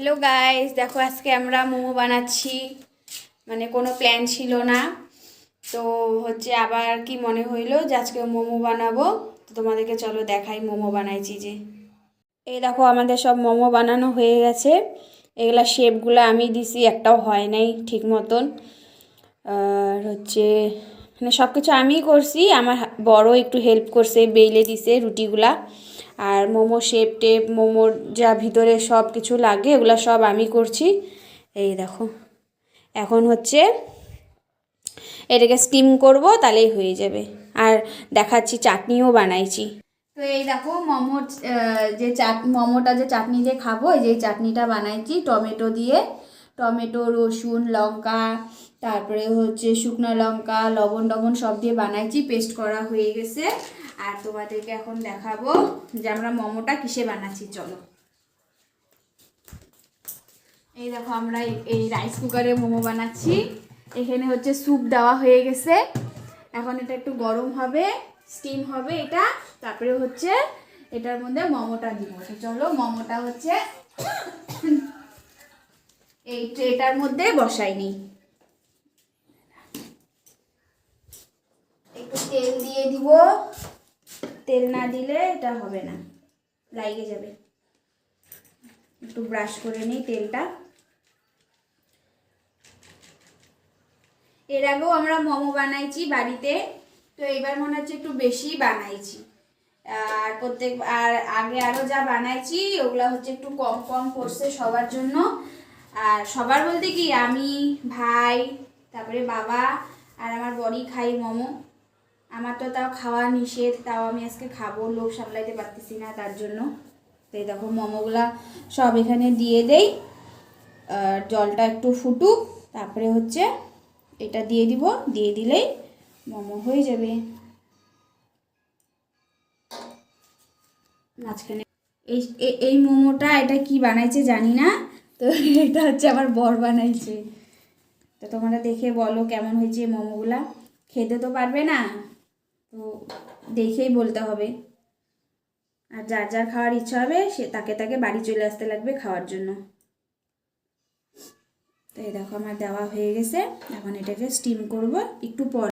Hello guys, দেখো আজকে আমরা মোমো বানাচ্ছি। মানে কোনো প্ল্যান ছিল না, তো হচ্ছে আবার কি মনে হইলো যে আজকে মোমো বানাবো। তো তোমাদেরকে চলো দেখাই মোমো বানাইছি। যে এই দেখো আমাদের সব মোমো বানানো হয়ে গেছে। এগুলা শেপগুলো আমি দিছি, একটাও হয় নাই ঠিক মতন। আর হচ্ছে মানে সব কিছু আমিই করছি, আমার বড় একটু হেল্প করছে, বেলে দিছে রুটিগুলা। আর মোমো শেপ টেপ, মোমোর যা ভিতরে সব কিছু লাগে ওগুলো সব আমি করছি। এই দেখো এখন হচ্ছে এটাকে স্টিম করব, তাহলেই হয়ে যাবে। আর দেখাচ্ছি চাটনিও বানাইছি। তো এই দেখো মোমোর যে মোমোটা যে চাটনি দিয়ে খাবো, এই যে চাটনিটা বানাইছি টমেটো দিয়ে। টমেটো, রসুন, লঙ্কা, তারপরে হচ্ছে শুকনো লঙ্কা, লবণ টবণ সব দিয়ে বানাইছি, পেস্ট করা হয়ে গেছে। আর তোমাদেরকে এখন দেখাবো যে আমরা মোমোটা কিসে বানাচ্ছি। চলো, এই দেখো আমরা এই রাইস কুকারে মোমো বানাচ্ছি। এখানে হচ্ছে স্যুপ দেওয়া হয়ে গেছে, এখন এটা একটু গরম হবে, স্টিম হবে এটা, তারপরে হচ্ছে এটার মধ্যে মোমোটা দিব। তো চলো মোমোটা হচ্ছে এই ট্রেটার মধ্যে বসাই নিই। একটু তেল দিয়ে দিব, তেল না দিলে এটা হবে না, লাগিয়ে যাবে। একটু ব্রাশ করে নিই তেলটা। এর আগেও আমরা মোমো বানাইছি বাড়িতে, তো এবার মনে হচ্ছে একটু বেশি বানাইছি। আর আগে আরও যা বানাইছি ওগুলো হচ্ছে একটু কম কম করছে সবার জন্য। আর সবার বলতে কি, আমি, ভাই, তারপরে বাবা আর আমার বড়ি খাই মোমো। আমার তো তাও খাওয়া নিষেধ, তাও আমি আজকে খাবো, লোভ সামলাইতে পারতেছি না তার জন্য। তো এই দেখো মোমোগুলা সব এখানে দিয়ে দেই। জলটা একটু ফুটুক, তারপরে হচ্ছে এটা দিয়ে দিব, দিয়ে দিলেই মোমো হয়ে যাবে। মাঝখানে এই এই মোমোটা এটা কি বানাইছে জানি না, তো এটা হচ্ছে আমার বর বানাইছে। তো তোমরা দেখে বলো কেমন হয়েছে মোমোগুলা। খেতে তো পারবে না, তো দেখেই বলতে হবে। আর যার যার খাওয়ার ইচ্ছা হবে সে তাকে তাকে বাড়ি চলে আসতে লাগবে খাওয়ার জন্য। তো এই দেখো আমার দেওয়া হয়ে গেছে, এখন এটাকে স্টিম করব একটু পর।